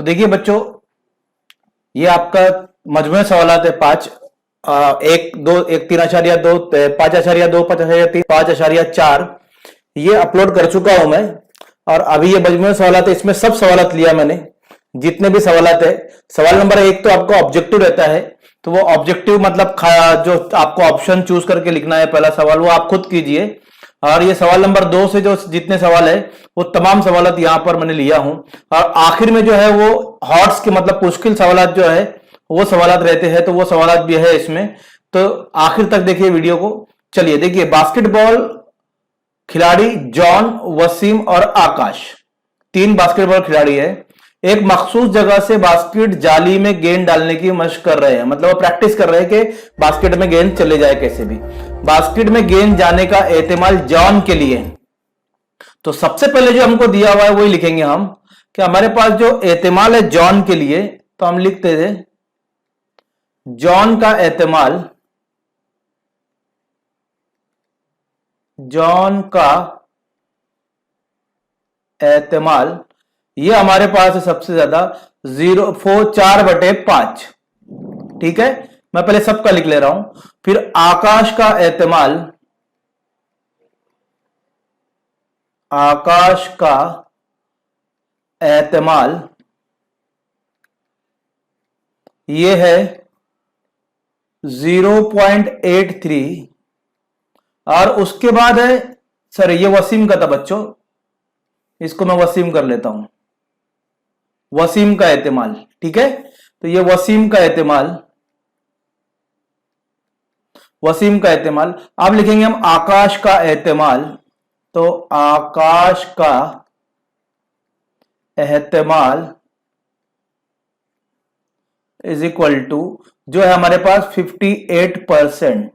तो देखिए बच्चों, ये आपका मजमूई सवालात है 5, 1 2 1 3.2 5.2 5.3 5.4 ये अपलोड कर चुका हूं मैं। और अभी ये मजमूई सवालात है, इसमें सब सवालात लिया मैंने, जितने भी सवालात है। सवाल नंबर 1 तो आपका ऑब्जेक्टिव रहता है, तो वो ऑब्जेक्टिव मतलब जो आपको ऑप्शन चूज करके लिखना है पहला सवाल, वो आप खुद कीजिए। और ये सवाल नंबर 2 से जो जितने सवाल है वो तमाम सवालात यहां पर मैंने लिया हूं। और आखिर में जो है वो हॉट्स के मतलब मुश्किल सवालात जो है वो सवालात रहते हैं, तो वो सवालात भी है इसमें। तो आखिर तक देखिए वीडियो को। चलिए देखिए, बास्केटबॉल खिलाड़ी जॉन, वसीम और आकाश, 3 बास्केटबॉल खिलाड़ी है। एक मखसूस जगह से बास्केट जाली में गेंद डालने की मशक कर रहे हैं, मतलब वो प्रैक्टिस कर रहे हैं कि बास्केट में गेंद चले जाए कैसे भी। बास्केट में गेंद जाने का एहतिमाल जॉन के लिए। तो सबसे पहले जो हमको दिया हुआ है वही लिखेंगे हम, कि हमारे पास जो एहतिमाल है जॉन के लिए, तो हम लिखते थे जॉन का एहतिमाल, जॉन का एहतिमाल ये हमारे पास है सबसे ज्यादा 4/5। ठीक है, मैं पहले सबका लिख ले रहा हूं। फिर आकाश का एहतिमाल, आकाश का एहतिमाल ये है 0.83। और उसके बाद है, सर ये वसीम का था बच्चों, इसको मैं वसीम कर लेता हूं, वसीम का एहतिमाल। ठीक है, तो ये वसीम का एहतिमाल, वसीम का एहतिमाल। अब लिखेंगे हम आकाश का एहतिमाल, तो आकाश का एहतिमाल इज इक्वल टू जो है हमारे पास 58%।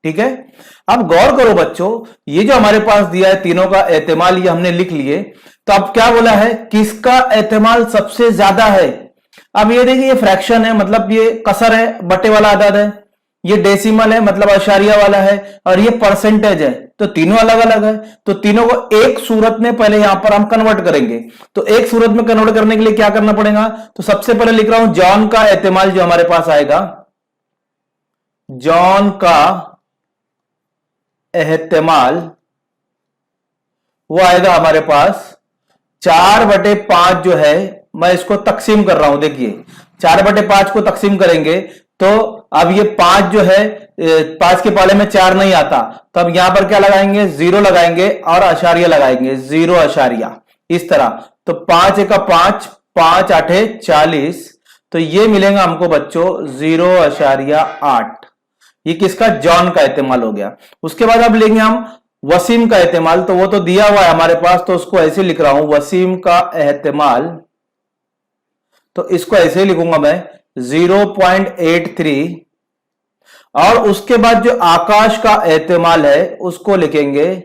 ठीक है, अब गौर करो बच्चों, ये जो हमारे पास दिया है तीनों का एहतिमाल ये हमने लिख लिए। तो अब क्या बोला है, किसका एहतिमाल सबसे ज्यादा है। अब ये देखिए, ये फ्रैक्शन है मतलब ये कसर है, बटे वाला आदद है, ये डेसिमल है मतलब अशारिया वाला है, और ये परसेंटेज है, तो तीनों अलग अलग है। तो तीनों को एक सूरत में पहले यहां पर हम कन्वर्ट करेंगे। तो एक सूरत में कन्वर्ट करने के लिए क्या करना पड़ेगा, तो सबसे पहले लिख रहा हूं जॉन का एहतिमाल जो हमारे पास आएगा, जॉन का एहतिमाल वो आएगा हमारे पास 4/5 जो है, मैं इसको तकसीम कर रहा हूं। देखिए 4/5 को तकसीम करेंगे तो अब ये 5 जो है 5 के पाले में 4 नहीं आता, तो अब यहां पर क्या लगाएंगे, 0 लगाएंगे और अशारिया लगाएंगे, 0 अशारिया इस तरह। तो 5 का 5, 5 8 40, तो ये मिलेगा हमको बच्चों 0.8। ये किसका, जॉन का एहतिमाल हो गया। उसके बाद अब लेंगे हम वसीम का एहतिमाल, तो वो तो दिया हुआ है हमारे पास, तो उसको ऐसे लिख रहा हूं वसीम का एहतिमाल, तो इसको ऐसे लिखूंगा मैं 0.83। और उसके बाद जो आकाश का एहतिमाल है उसको लिखेंगे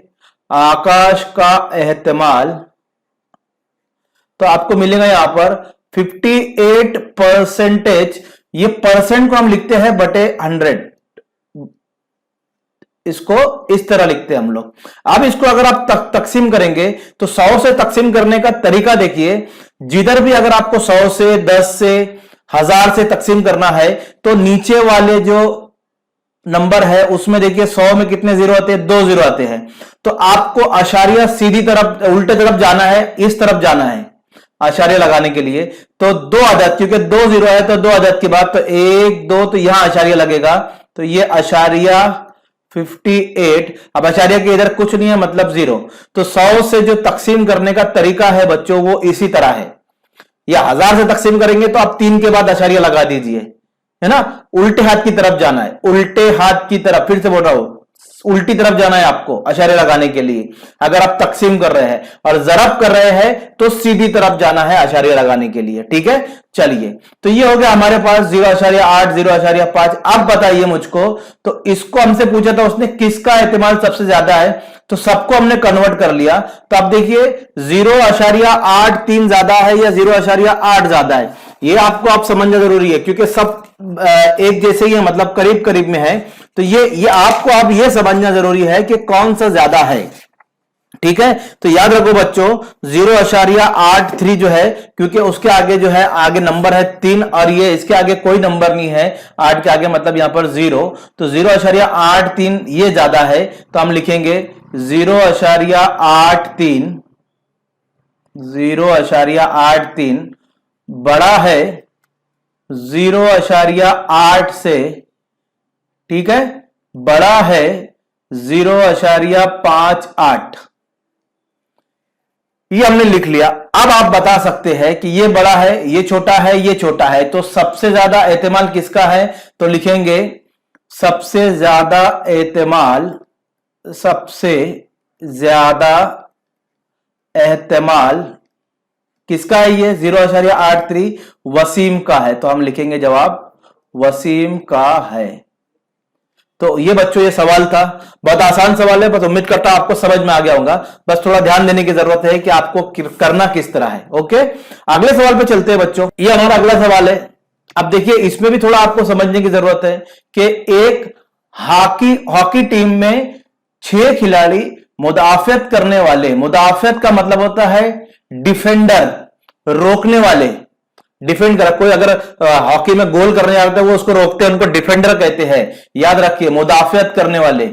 आकाश का एहतिमाल, तो आपको मिलेगा यहां पर 58%। ये परसेंट को हम लिखते हैं बटे 100, इसको इस तरह लिखते हैं हम लोग। अब इसको अगर आप तकसीम करेंगे तो 100 से तकसीम करने का तरीका देखिए, जिधर भी अगर आपको 100 से 10 से 1000 से तकसीम करना है तो नीचे वाले जो नंबर है उसमें देखिए 100 में कितने जीरो आते हैं, 2 जीरो आते हैं। तो आपको अशारिया सीधी तरफ उल्टे तरफ जाना है, इस तरफ जाना है आशार्य लगाने के लिए। तो 2 अदद, क्योंकि 2 जीरो है तो 2 अदद के बाद तो 1 2, तो यहां आशार्य लगेगा, तो ये आशार्या 58। अब आचार्य के इधर कुछ नहीं है मतलब 0। तो 100 से जो तकसीम करने का तरीका है बच्चों वो इसी तरह है, या 1000 से तकसीम करेंगे तो आप 3 के बाद आचार्य लगा दीजिए, है ना। उल्टे हाथ की तरफ जाना है, उल्टे हाथ की तरफ, फिर से बोल रहा हूं उल्टी तरफ जाना है आपको आशार्य लगाने के लिए। अगर आप तकसीम कर रहे हैं और जरब कर रहे हैं तो सीधी तरफ जाना है आशार्य लगाने के लिए। ठीक है, चलिए तो ये हो गया हमारे पास 0.8 0.5। अब बताइए मुझको, तो इसको हमसे पूछा था उसने किसका एहतिमाल सबसे ज्यादा है, तो सबको हमने कन्वर्ट कर लिया। तो अब देखिए 0.83 ज्यादा है या 0.8 ज्यादा है, ये आपको आप समझना जरूरी है, क्योंकि सब एक जैसे ही है मतलब करीब करीब में है। तो ये आपको आप ये समझना जरूरी है कि कौन सा ज्यादा है। ठीक है, तो याद रखो बच्चों 0.83 जो है, क्योंकि उसके आगे जो है आगे नंबर है 3 और ये इसके आगे कोई नंबर नहीं है 8 के आगे, मतलब यहां पर 0, तो 0.83 ये ज्यादा है, तो हम लिखेंगे 0.83, 0.83 बड़ा है 0.8 से, ठीक है, बड़ा है 0.58, ये हमने लिख लिया। अब आप बता सकते हैं कि ये बड़ा है, ये छोटा है, ये छोटा है, तो सबसे ज्यादा एहतिमाल किसका है, तो लिखेंगे सबसे ज्यादा एहतिमाल, सबसे ज्यादा एहतिमाल किसका है, ये 0.83 वसीम का है, तो हम लिखेंगे जवाब वसीम का है। तो ये बच्चों ये सवाल था, बहुत आसान सवाल है, बस उम्मीद करता हूं आपको समझ में आ गया होगा, बस थोड़ा ध्यान देने की जरूरत है कि आपको करना किस तरह है। ओके, अगले सवाल पे चलते हैं बच्चों, ये हमारा अगला सवाल है। अब देखिए इसमें भी थोड़ा आपको समझने की जरूरत है कि एक हॉकी टीम में 6 खिलाड़ी मुदाफियत करने वाले, मुदाफियत का मतलब होता है डिफेंडर, रोकने वाले, डिफेंड कर, कोई अगर हॉकी में गोल करने जाते हैं वो उसको रोकते हैं, उनको डिफेंडर कहते हैं, याद रखिए, मुदाफियत करने वाले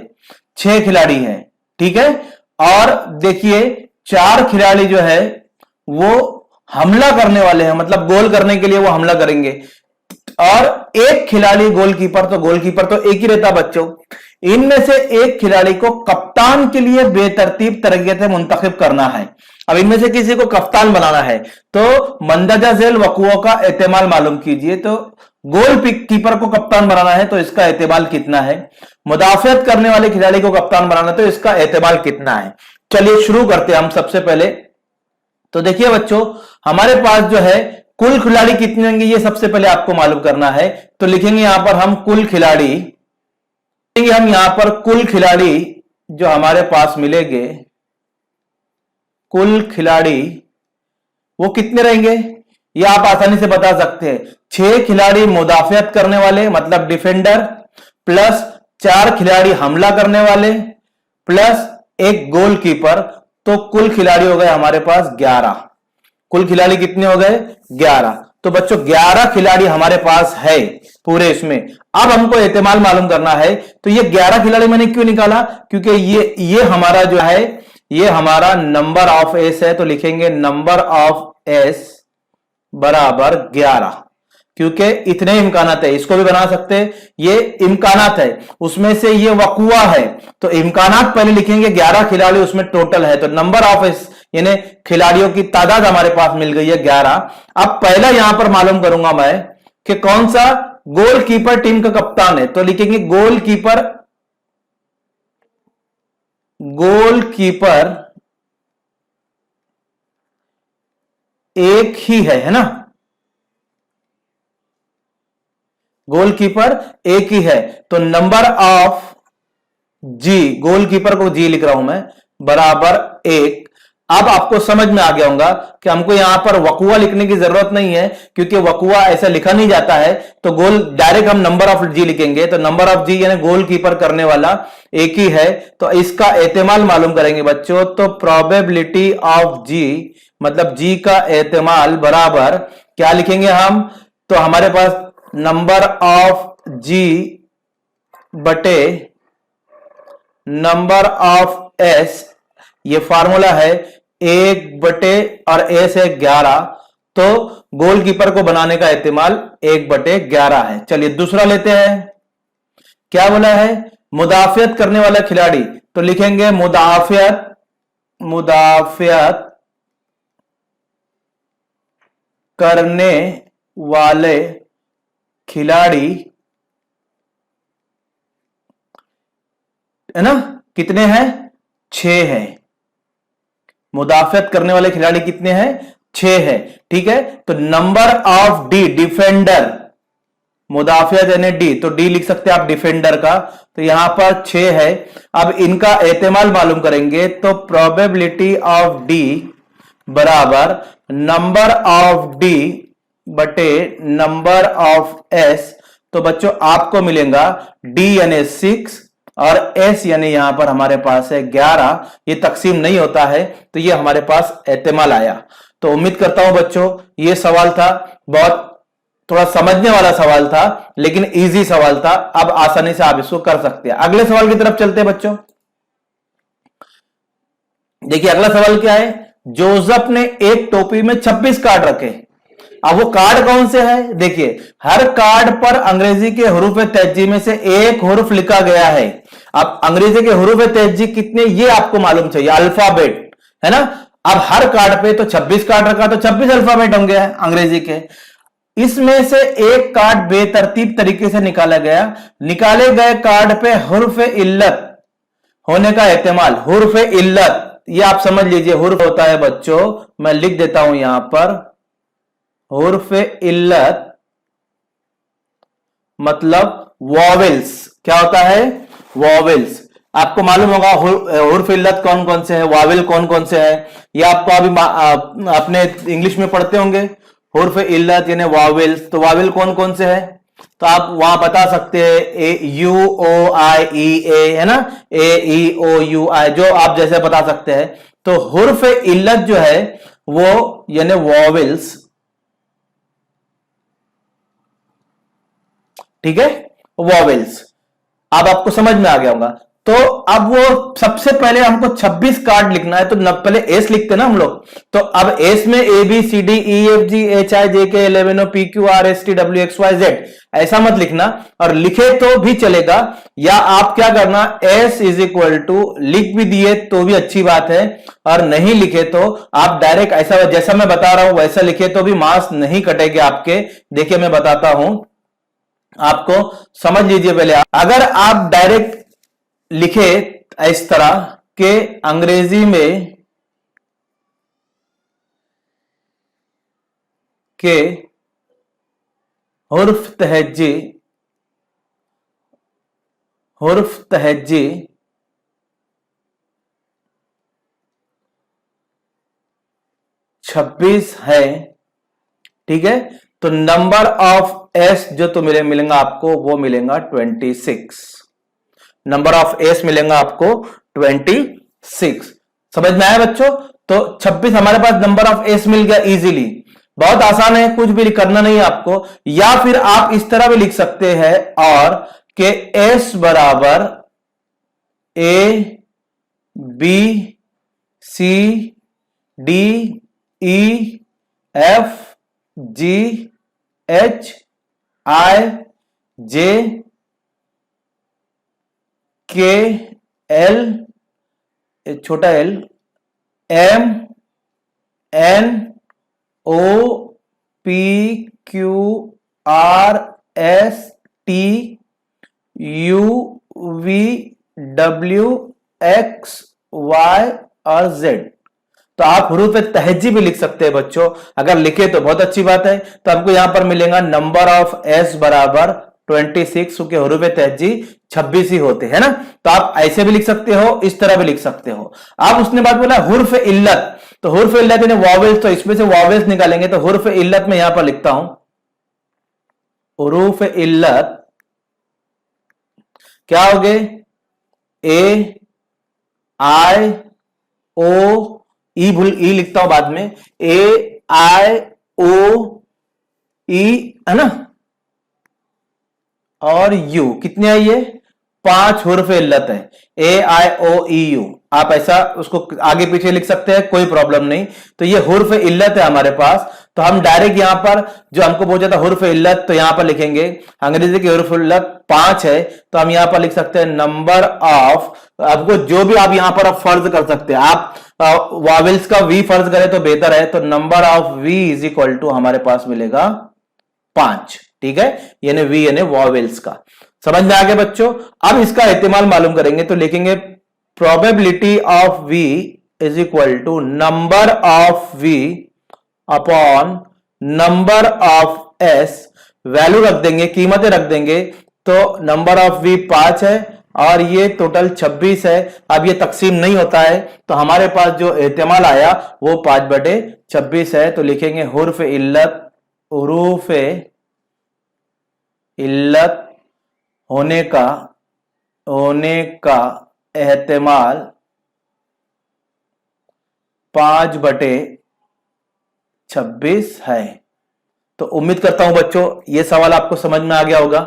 6 खिलाड़ी हैं, ठीक है। और देखिए 4 खिलाड़ी जो है वो हमला करने वाले हैं, मतलब गोल करने के लिए वो हमला करेंगे, और एक खिलाड़ी गोलकीपर, तो गोलकीपर तो एक ही रहता बच्चों, इनमें से एक खिलाड़ी को कप्तान के लिए बेतरतीब तरीके से मुंतखब करना है। अब इनमें से किसी को कप्तान बनाना है, तो मंदरजा झेल वकुओं का एहतिमाल मालूम कीजिए, तो गोल कीपर को कप्तान बनाना है तो इसका एहतिमाल कितना है, मुदाफियत करने वाले खिलाड़ी को कप्तान बनाना है तो इसका एहतिमाल कितना है। चलिए शुरू करते हैं हम सबसे पहले। तो देखिए बच्चों हमारे पास जो है कुल खिलाड़ी कितने होंगे ये सबसे पहले आपको मालूम करना है, तो लिखेंगे यहां पर हम कुल खिलाड़ी, हम यहां पर कुल खिलाड़ी जो हमारे पास मिलेंगे, कुल खिलाड़ी वो कितने रहेंगे, ये आप आसानी से बता सकते हैं। 6 खिलाड़ी मुदाफियत करने वाले मतलब डिफेंडर, प्लस 4 खिलाड़ी हमला करने वाले, प्लस एक गोलकीपर, तो कुल खिलाड़ी हो गए हमारे पास 11। कुल खिलाड़ी कितने हो गए 11। तो बच्चों 11 खिलाड़ी हमारे पास है पूरे इसमें। अब हमको एहतिमाल मालूम करना है, तो ये 11 खिलाड़ी मैंने क्यों निकाला, क्योंकि ये हमारा जो है ये हमारा नंबर ऑफ एस है, तो लिखेंगे नंबर ऑफ एस बराबर 11, क्योंकि इतने इम्कानात है, इसको भी बना सकते हैं, ये इम्कानात है, उसमें से ये वकुआ है, तो इम्कानात पहले लिखेंगे, 11 खिलाड़ी उसमें टोटल है, तो नंबर ऑफ एस यानी खिलाड़ियों की तादाद हमारे पास मिल गई है 11। अब पहला यहां पर मालूम करूंगा मैं कि कौन सा गोलकीपर टीम का कप्तान है, तो लिखेंगे गोलकीपर, गोलकीपर एक ही है ना, गोलकीपर एक ही है, तो नंबर ऑफ जी, गोलकीपर को जी लिख रहा हूं मैं, बराबर 1। अब आपको समझ में आ गया होगा कि हमको यहां पर वकुआ लिखने की जरूरत नहीं है, क्योंकि वकुआ ऐसा लिखा नहीं जाता है, तो गोल डायरेक्ट हम नंबर ऑफ जी लिखेंगे, तो नंबर ऑफ जी यानी गोलकीपर करने वाला एक ही है, तो इसका एहतिमाल मालूम करेंगे बच्चों, तो प्रोबेबिलिटी ऑफ जी मतलब जी का एहतिमाल बराबर क्या लिखेंगे हम, तो हमारे पास नंबर ऑफ जी बटे नंबर ऑफ एस, ये फार्मूला है 1 बटे और एस है 11, तो गोलकीपर को बनाने का एहतिमाल 1 बटे 11 है। चलिए दूसरा लेते हैं, क्या बोला है, मुदाफियत करने वाला खिलाड़ी, तो लिखेंगे मुदाफियत, मुदाफियत करने वाले खिलाड़ी है ना, कितने हैं 6 है, मुदाफियत करने वाले खिलाड़ी कितने हैं 6 है, ठीक है। तो नंबर ऑफ डी डिफेंडर, मुदाफियत यानी डी, तो डी लिख सकते हैं आप डिफेंडर का, तो यहां पर 6 है। अब इनका एहतिमाल मालूम करेंगे, तो प्रोबेबिलिटी ऑफ डी बराबर नंबर ऑफ डी बटे नंबर ऑफ एस, तो बच्चों आपको मिलेगा डी यानी 6 और एस यानी यहां पर हमारे पास है 11, ये तकसीम नहीं होता है, तो ये हमारे पास एहतिमाल आया। तो उम्मीद करता हूं बच्चों ये सवाल था, बहुत थोड़ा समझने वाला सवाल था, लेकिन इजी सवाल था। अब आसानी से आप इसको कर सकते हैं। अगले सवाल की तरफ चलते हैं बच्चों। देखिए अगला सवाल क्या है, जोसेफ ने एक टोपी में 26 कार्ड रखे। अब वो कार्ड कौन से है, देखिए हर कार्ड पर अंग्रेजी के हरूफ तहजी में से एक हरूफ लिखा गया है। अब अंग्रेजी के हरूफ तहजी कितने ये आपको मालूम चाहिए, अल्फाबेट है ना। अब हर कार्ड पे तो 26 कार्ड रखा, तो 26 अल्फाबेट होंगे अंग्रेजी के। इसमें से एक कार्ड बेतरतीब तरीके से निकाला गया, निकाले गए कार्ड पे हुर्फ इल्लत होने का एहतिमाल। हुर्फ इल्लत ये आप समझ लीजिए, हुर्फ होता है बच्चों, मैं लिख देता हूं यहां पर, हुर्फ इल्लत मतलब वॉवेल्स। क्या होता है, वॉवेल्स। आपको मालूम होगा हुर्फ इल्लत कौन कौन से है, वावेल कौन कौन से है, ये आपको अभी अपने इंग्लिश में पढ़ते होंगे। हुर्फ इल्लत यानी वावेल्स, तो वावेल कौन कौन से है, तो आप वहां बता सकते हैं, ए यू ओ आई ई ए, है ना, ए ई ओ यू आई, जो आप जैसे बता सकते हैं। तो हुर्फ इल्लत जो है वो यानी वॉवेल्स, ठीक है, वॉवेल्स। अब आपको समझ में आ गया होगा। तो अब वो सबसे पहले हमको 26 कार्ड लिखना है, तो पहले एस लिखते ना हम लोग। तो अब एस में A B C D E F G H I J K L M N O P Q R S T W X Y Z, ऐसा मत लिखना। और लिखे तो भी चलेगा, या आप क्या करना, एस इज इक्वल टू लिख भी दिए तो भी अच्छी बात है, और नहीं लिखे तो आप डायरेक्ट ऐसा जैसा मैं बता रहा हूं वैसा लिखे तो भी मार्क्स नहीं कटेंगे आपके। देखिए मैं बताता हूं आपको, समझ लीजिए पहले। अगर आप डायरेक्ट लिखे इस तरह के अंग्रेजी में के हुर्फ तहज्जी 26 है, ठीक है, तो नंबर ऑफ एस जो तो मिलेगा आपको वो मिलेगा 26। नंबर ऑफ एस मिलेगा आपको 26। समझ में आया बच्चों। तो 26 हमारे पास नंबर ऑफ एस मिल गया इजीली, बहुत आसान है, कुछ भी करना नहीं है आपको। या फिर आप इस तरह भी लिख सकते हैं, और के एस बराबर A B C D E F G H I J K L, छोटा L, M N O P Q R S T U V W X Y और जेड। तो आप हुरूफ तहज्जी भी लिख सकते हैं बच्चों, अगर लिखे तो बहुत अच्छी बात है। तो आपको यहां पर मिलेगा नंबर ऑफ एस बराबर 26, क्योंकि हुरूफ तहज्जी 26 ही होते हैं ना। तो आप ऐसे भी लिख सकते हो, इस तरह भी लिख सकते हो। आप उसने बात बोला हुर्फ इल्लत, तो हुर्फ इल्लत यानी वॉवेल्स, तो इसमें से वॉवेल्स निकालेंगे। तो हुर्फ इल्लत में यहां पर लिखता हूं, हुरूफ इल्लत क्या हो गए, ए आई ओ ई, ई लिखता हूं बाद में, ए आई ओ ई, है ना, और यू, कितने है ये, 5 हुर्फ इल्लत है, ए आई ओ ई यू। आप ऐसा उसको आगे पीछे लिख सकते हैं, कोई प्रॉब्लम नहीं। तो ये हुर्फ इल्लत है हमारे पास। तो हम डायरेक्ट यहां पर जो हमको पूछा था हुर्फ इल्लत, तो यहां पर लिखेंगे, अंग्रेजी की हुर्फ इल्लत 5 है, तो हम यहां पर लिख सकते हैं नंबर ऑफ, आपको जो भी आप यहां पर आप फर्ज कर सकते हैं, आप वावेल्स का वी फर्ज करें तो बेहतर है। तो number of V is equal to हमारे पास मिलेगा 5, ठीक है, यानी वी यानी वावेल्स का। समझ में आ गया बच्चों। अब इसका इस्तेमाल मालूम करेंगे, तो लिखेंगे probability of V is equal to number of V upon number of S, value रख देंगे, कीमतें रख देंगे। तो नंबर ऑफ वी 5 है और ये टोटल 26 है। अब ये तकसीम नहीं होता है, तो हमारे पास जो एहतिमाल आया वो 5/26 है। तो लिखेंगे हुर्फ इल्लत, हुरूफ इल्लत होने का होने का एहतिमाल 5/26 है। तो उम्मीद करता हूं बच्चों ये सवाल आपको समझ में आ गया होगा।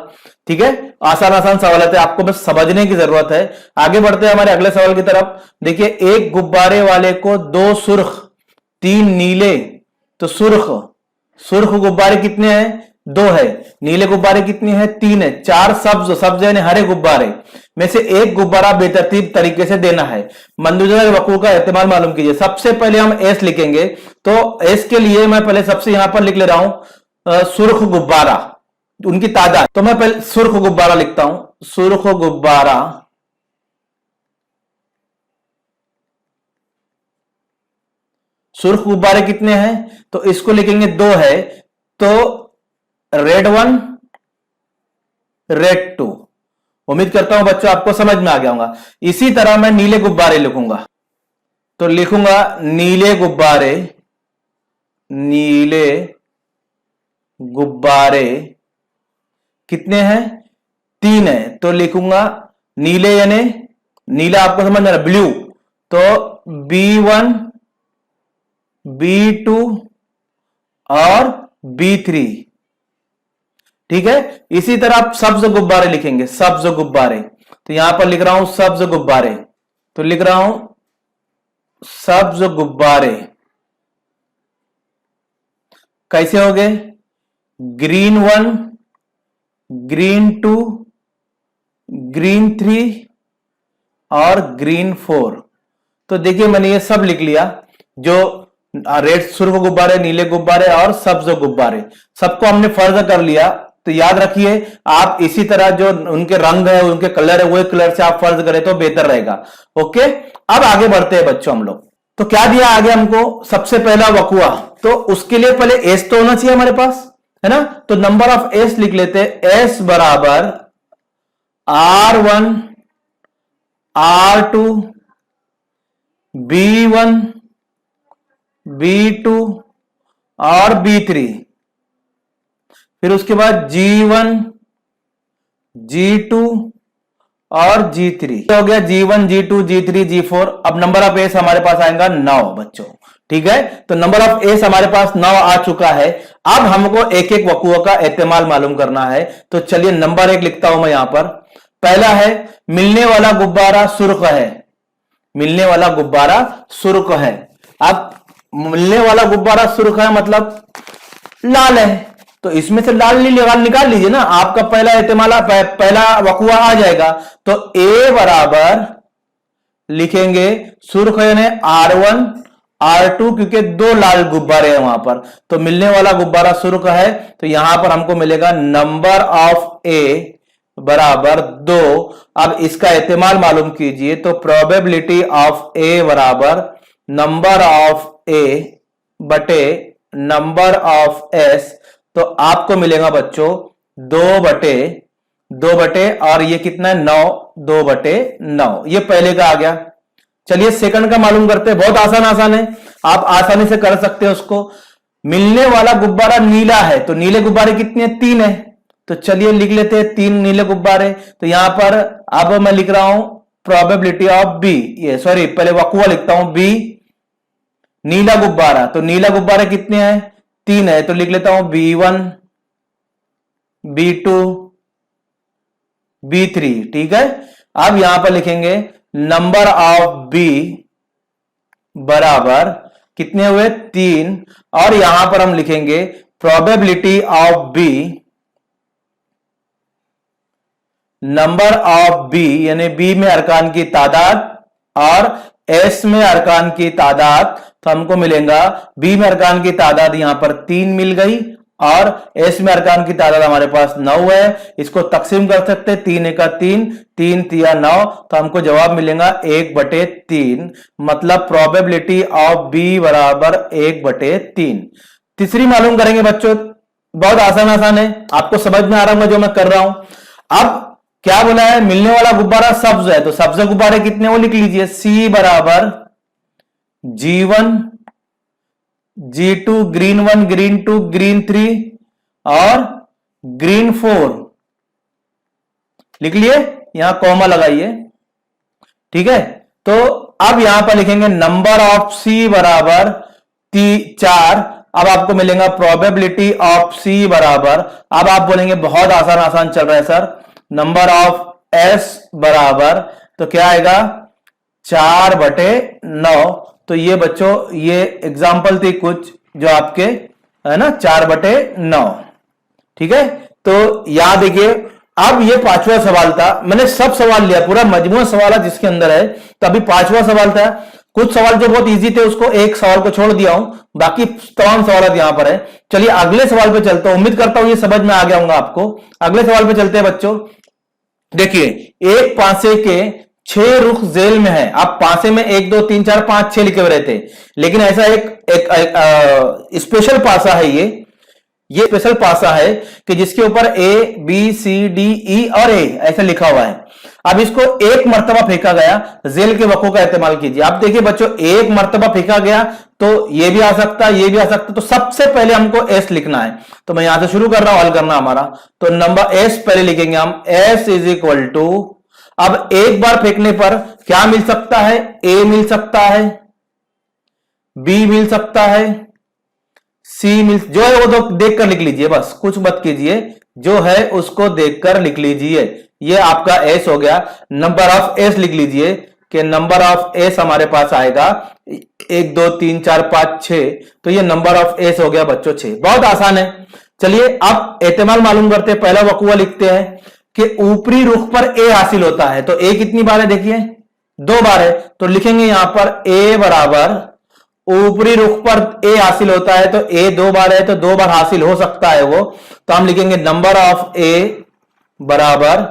ठीक है, आसान आसान सवाल है, आपको बस समझने की जरूरत है। आगे बढ़ते हैं हमारे अगले सवाल की तरफ। देखिए, एक गुब्बारे वाले को 2 सुर्ख 3 नीले, तो सुर्ख सुर्ख गुब्बारे कितने हैं? 2 है। नीले गुब्बारे कितने हैं? 3 है। 4 सब्ज, सब्ज यानी हरे गुब्बारे में से एक गुब्बारा बेतरतीब तरीके से देना है। मंदुजा के वकूअ का एहतिमाल मालूम कीजिए। सबसे पहले हम एस लिखेंगे, तो एस के लिए मैं पहले सबसे यहां पर लिख ले रहा हूं सुर्ख गुब्बारा, उनकी तादाद। तो मैं पहले सुर्ख गुब्बारा लिखता हूं, सुर्ख गुब्बारा सुर्ख गुब्बारे कितने हैं? तो इसको लिखेंगे 2 है, तो रेड 1 रेड 2। उम्मीद करता हूं बच्चों आपको समझ में आ गया होगा। इसी तरह मैं नीले गुब्बारे लिखूंगा, तो लिखूंगा नीले गुब्बारे, नीले गुब्बारे कितने हैं? 3 है। तो लिखूंगा नीले यानी नीला आपको समझ में आ रहा, ब्लू, तो B1 B2 और B3। ठीक है, इसी तरह आप सब्ज गुब्बारे लिखेंगे, सब्ज गुब्बारे, तो यहां पर लिख रहा हूं सब्ज गुब्बारे, तो लिख रहा हूं सब्ज गुब्बारे कैसे हो गए? ग्रीन 1 ग्रीन 2 ग्रीन 3 और ग्रीन 4। तो देखिए मैंने ये सब लिख लिया, जो रेड सुर्ख गुब्बारे, नीले गुब्बारे और सब्ज गुब्बारे, सबको हमने फर्ज कर लिया। तो याद रखिए, आप इसी तरह जो उनके रंग है, उनके कलर है, वो कलर से आप फर्ज करें तो बेहतर रहेगा। ओके, अब आगे बढ़ते हैं बच्चों हम लोग। तो क्या दिया आगे हमको? सबसे पहला वकुआ, तो उसके लिए पहले एस तो होना चाहिए हमारे पास, है ना? तो नंबर ऑफ एस लिख लेते हैं। एस बराबर R1 R2 B1 B2 और B3। फिर उसके बाद G1 G2 और G3 हो गया, G1 G2 G3 G4। अब नंबर ऑफ एस हमारे पास आएगा 9 बच्चों। ठीक है, तो नंबर ऑफ एस हमारे पास 9 आ चुका है। अब हमको एक एक वकुआ का एहतिमाल मालूम करना है। तो चलिए नंबर 1 लिखता हूं मैं यहां पर। पहला है मिलने वाला गुब्बारा सुर्ख है, मिलने वाला गुब्बारा सुर्ख है। अब मिलने वाला गुब्बारा सुर्ख है मतलब लाल है, तो इसमें से लाल निकाल लीजिए ना, आपका पहला एहतिमाल पहला वकुआ आ जाएगा। तो ए बराबर लिखेंगे सुर्ख यानी R1 R2, क्योंकि 2 लाल गुब्बारे हैं वहां पर, तो मिलने वाला गुब्बारा सुर्ख है। तो यहां पर हमको मिलेगा नंबर ऑफ ए बराबर 2। अब इसका एहतिमाल मालूम कीजिए, तो प्रोबेबिलिटी ऑफ ए बराबर नंबर ऑफ ए बटे नंबर ऑफ एस। तो आपको मिलेगा बच्चों 2 बटे और ये कितना है 9, 2/9। ये पहले का आ गया। चलिए सेकंड का मालूम करते हैं, बहुत आसान है, आप आसानी से कर सकते हैं उसको। मिलने वाला गुब्बारा नीला है, तो नीले गुब्बारे कितने हैं? 3 है। तो चलिए लिख लेते हैं 3 नीले गुब्बारे। तो यहां पर अब मैं लिख रहा हूं प्रोबेबिलिटी ऑफ बी, ये सॉरी पहले वकुआ लिखता हूं बी, नीला गुब्बारा, तो नीला गुब्बारे कितने हैं? 3 है। तो लिख लेता हूं B1 B2 B3। ठीक है, अब यहां पर लिखेंगे नंबर ऑफ बी बराबर कितने हुए? 3। और यहां पर हम लिखेंगे probability of B, number of B यानी बी में अरकान की तादाद और एस में अरकान की तादाद। तो हमको मिलेगा बी में अरकान की तादाद यहां पर 3 मिल गई और एस में अरकान की तादाद हमारे पास 9 है। इसको तकसीम कर सकते हैं, 3 एका 3, 3 तिया 9, तो हमको जवाब मिलेगा 1/3। मतलब प्रोबेबिलिटी ऑफ बी बराबर 1/3। तीसरी मालूम करेंगे बच्चों, बहुत आसान है, आपको समझ में आ रहा होगा जो मैं कर रहा हूं। अब क्या बोला है? मिलने वाला गुब्बारा सब्ज है, तो सब्ज गुब्बारे कितने वो लिख लीजिए। सी बराबर G1 G2 green 1 green 2 green 3 और ग्रीन 4 लिख लिए। यहां कॉमा लगाइए, ठीक है। तो अब यहां पर लिखेंगे नंबर ऑफ सी बराबर 4। अब आपको मिलेगा प्रोबेबिलिटी ऑफ सी बराबर, अब आप बोलेंगे बहुत आसान आसान चल रहा है सर, नंबर ऑफ एस बराबर, तो क्या आएगा 4/9। तो ये बच्चों ये एग्जाम्पल थी कुछ जो आपके है ना 4/9, ठीक है। तो याद देखिए, अब ये पांचवा सवाल था, मैंने सब सवाल लिया, पूरा मजमूआ सवाल है जिसके अंदर है, तो अभी पांचवा सवाल था। कुछ सवाल जो बहुत इजी थे उसको एक सवाल को छोड़ दिया हूं, बाकी तमाम सवाल यहां पर है। चलिए अगले सवाल पे चलता हूं, उम्मीद करता हूं ये समझ में आ गया होगा आपको। अगले सवाल पे चलते हैं बच्चों। देखिए एक पासे के 6 रुख जेल में है, आप पासे में 1 2 3 4 5 6 लिखे हुए रहते, लेकिन ऐसा एक स्पेशल पासा है, ये स्पेशल पासा है कि जिसके ऊपर ए बी सी डी ई और ए ऐसे लिखा हुआ है। अब इसको एक मर्तबा फेंका गया, जेल के वक़्फ़ों का इस्तेमाल कीजिए। आप देखिए बच्चों, एक मर्तबा फेंका गया तो ये भी आ सकता है, ये भी आ सकता है, तो सबसे पहले हमको एस लिखना है। तो मैं यहां से शुरू कर रहा हूं हल करना हमारा। तो नंबर एस पहले लिखेंगे हम, एस इज इक्वल टू, अब एक बार फेंकने पर क्या मिल सकता है, ए मिल सकता है, बी मिल सकता है, सी मिल, जो है वो तो देखकर लिख लीजिए, बस कुछ मत कीजिए, जो है उसको देखकर लिख लीजिए। ये आपका एस हो गया। नंबर ऑफ एस लिख लीजिए कि नंबर ऑफ एस हमारे पास आएगा 1 2 3 4 5 6, तो ये नंबर ऑफ एस हो गया बच्चों 6। बहुत आसान है। चलिए अब एहतिमाल मालूम करते हैं। पहला वकूआ लिखते हैं कि ऊपरी रुख पर ए हासिल होता है, तो ए कितनी बार है, देखिए 2 बार है, तो लिखेंगे यहां पर ए बराबर, ऊपरी रुख पर ए हासिल होता है तो ए 2 बार है, तो 2 बार हासिल हो सकता है वो, तो हम लिखेंगे नंबर ऑफ ए बराबर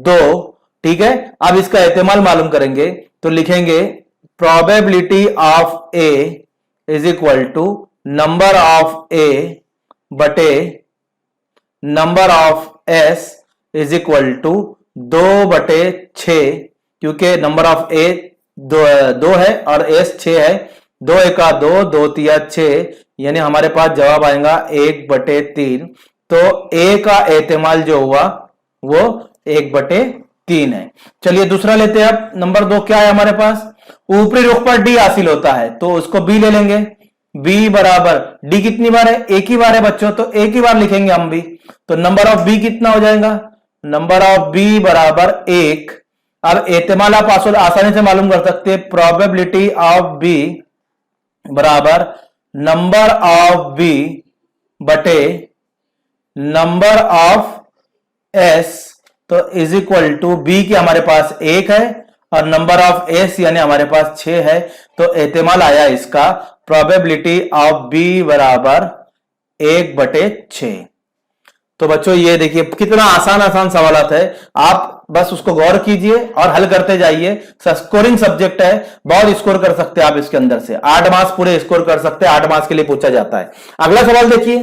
2, ठीक है। अब इसका एहतिमाल मालूम करेंगे तो लिखेंगे probability of A is equal to number of A बटे number of S is equal to 2/6, क्योंकि नंबर ऑफ ए 2 है और एस 6 है, 2 एका 2, 2 तिया 6, यानी हमारे पास जवाब आएगा 1/3। तो ए का एहतिमाल जो हुआ वो 1/3 है। चलिए दूसरा लेते हैं। अब नंबर 2 क्या है हमारे पास, ऊपरी रुख पर डी हासिल होता है, तो उसको बी ले लेंगे। बी बराबर, डी कितनी बार है, एक ही बार है बच्चों, तो एक ही बार लिखेंगे हम भी। तो नंबर ऑफ बी कितना हो जाएगा, नंबर ऑफ बी बराबर 1। अब एहतिमाल आप आसानी से मालूम कर सकते हैं, प्रोबेबिलिटी ऑफ बी बराबर नंबर ऑफ बी बटे नंबर ऑफ एस, तो इज इक्वल टू बी की हमारे पास 1 है और नंबर ऑफ एस यानी हमारे पास 6 है, तो एहतिमाल आया इसका प्रोबेबिलिटी ऑफ बी बराबर 1/6। तो बच्चों ये देखिए कितना आसान आसान सवाल है, आप बस उसको गौर कीजिए और हल करते जाइए। स्कोरिंग सब्जेक्ट है, बहुत स्कोर कर सकते हैं आप इसके अंदर से, 8 मार्क्स पूरे स्कोर कर सकते हैं, 8 मार्क्स के लिए पूछा जाता है। अगला सवाल देखिए,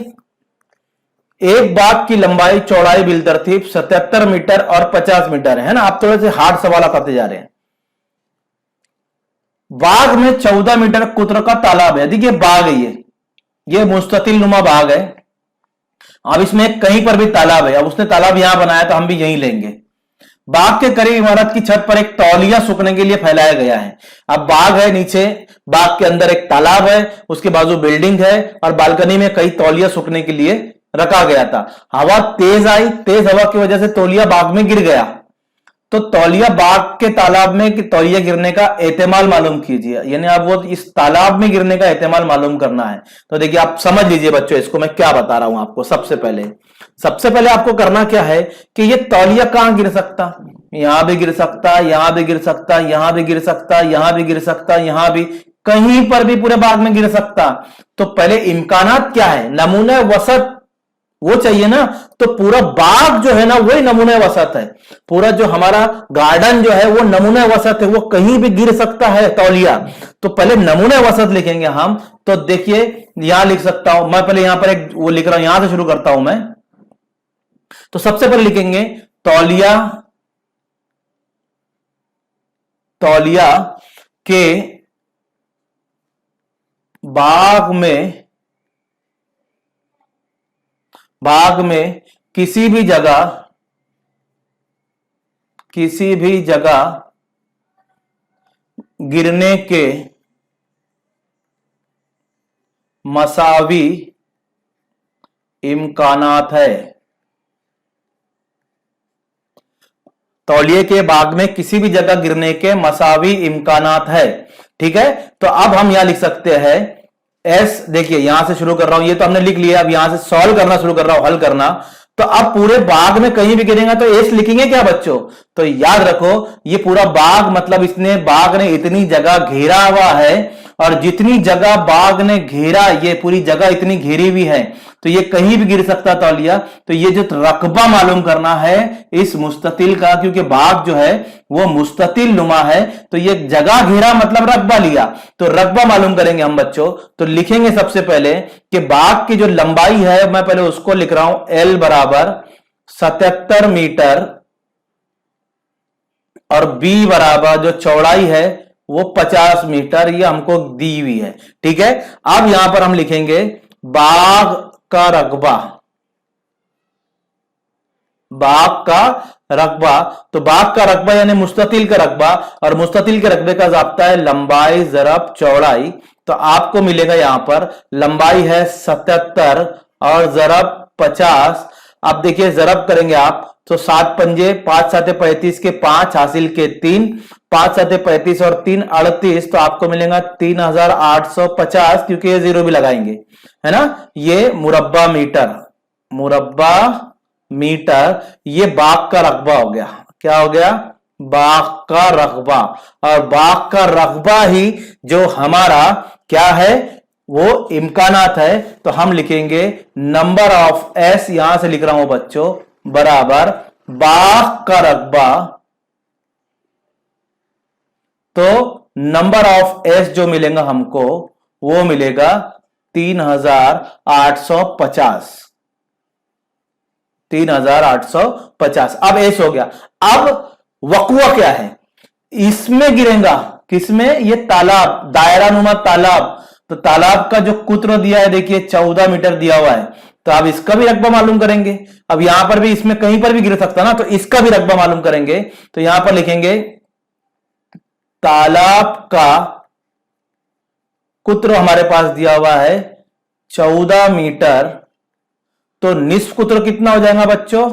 एक बाग की लंबाई चौड़ाई बिलतरतीब 77 मीटर और 50 मीटर है ना। आप थोड़े से हार्ड सवाल करते जा रहे हैं। बाग में 14 मीटर कुतर का तालाब है। देखिए बाग है, ये मुस्ततिल नुमा बाग है। अब इसमें कहीं पर भी तालाब है, अब उसने तालाब यहां बनाया तो हम भी यहीं लेंगे। बाग के करीब इमारत की छत पर एक तौलिया सूखने के लिए फैलाया गया है। अब बाग है नीचे, बाग के अंदर एक तालाब है, उसके बाजू बिल्डिंग है और बालकनी में कई तौलिया सूखने के लिए रखा गया था। हवा तेज आई, तेज हवा की वजह से तौलिया बाग में गिर गया। तो तौलिया बाग के तालाब में कि तौलिया गिरने का एहतिमाल मालूम कीजिए, यानी आप वो इस तालाब में गिरने का एहतिमाल मालूम करना है। तो देखिए आप समझ लीजिए बच्चों, इसको मैं क्या बता रहा हूं आपको। सबसे पहले आपको करना क्या है कि ये तौलिया कहां गिर सकता, यहां भी गिर सकता, यहां भी गिर सकता, यहां भी गिर सकता, यहां भी गिर सकता, यहां भी, कहीं पर भी पूरे बाग में गिर सकता। तो पहले इम्कानात क्या है, नमूने वसत वो चाहिए ना। तो पूरा बाग जो है ना वही नमूने वसत है, पूरा जो हमारा गार्डन जो है वो नमूने वसत है, वो कहीं भी गिर सकता है तौलिया। तो पहले नमूने वसत लिखेंगे हम। तो देखिए यहां लिख सकता हूं मैं, पहले यहां पर एक वो लिख रहा हूं, यहां से शुरू करता हूं मैं। तो सबसे पहले लिखेंगे तौलिया, तौलिया के बाग में किसी भी जगह किसी भी जगह गिरने के मसावी इम्कानात है। तौलिए के भाग में किसी भी जगह गिरने के मसावी इम्कानात है। ठीक है, तो अब हम यहां लिख सकते हैं एस, देखिए यहां से शुरू कर रहा हूं, ये तो हमने लिख लिया, अब यहां से सॉल्व करना शुरू कर रहा हूं, हल करना। तो अब पूरे बाग में कहीं भी गिरेगा तो एस लिखेंगे क्या बच्चों? तो याद रखो ये पूरा बाग मतलब इसने बाग ने इतनी जगह घेरा हुआ है, और जितनी जगह बाग ने घेरा, ये पूरी जगह इतनी घेरी हुई है, तो ये कहीं भी गिर सकता तौलिया। तो ये जो रकबा मालूम करना है इस मुस्ततिल का, क्योंकि बाग जो है वो मुस्ततिल नुमा है, तो ये जगह घेरा मतलब रकबा लिया, तो रकबा मालूम करेंगे हम बच्चों। तो लिखेंगे सबसे पहले कि बाग की जो लंबाई है, मैं पहले उसको लिख रहा हूं, एल बराबर 77 मीटर, और बी बराबर जो चौड़ाई है वो 50 मीटर, ये हमको दी हुई है। ठीक है, अब यहां पर हम लिखेंगे बाग का रकबा, बाग का रकबा। तो बाग का रकबा यानी मुस्ततिल का रकबा, और मुस्ततिल के रकबे का जाब्ता है लंबाई जरब चौड़ाई। तो आपको मिलेगा यहां पर लंबाई है 77 और जरब 50। अब देखिए जरब करेंगे आप तो 7 पंजे 5 7 35 के 5 हासिल के 3, 5 7 35 और 3 38, तो आपको मिलेगा 3850, क्योंकि ये जीरो भी लगाएंगे, है ना। ये मुरब्बा मीटर, मुरब्बा मीटर, ये बाग का रकबा हो गया। क्या हो गया? बाग का रकबा। और बाग का रकबा ही जो हमारा क्या है वो इम्कानात है, तो हम लिखेंगे नंबर ऑफ एस, यहां से लिख रहा हूं बच्चों, बराबर बाग का रकबा, तो नंबर ऑफ एस जो मिलेगा हमको वो मिलेगा 3850, 3850। अब एस हो गया। अब वकुआ क्या है? इसमें गिरेगा, किसमें? ये तालाब, दायरा नुमा तालाब। तो तालाब का जो कुत्र दिया है देखिए 14 मीटर दिया हुआ है, तो आप इसका भी रकबा मालूम करेंगे। अब यहां पर भी इसमें कहीं पर भी गिर सकता ना, तो इसका भी रकबा मालूम करेंगे। तो यहां पर लिखेंगे तालाब का कुत्र हमारे पास दिया हुआ है 14 मीटर, तो निस्फ कुत्र कितना हो जाएगा बच्चों?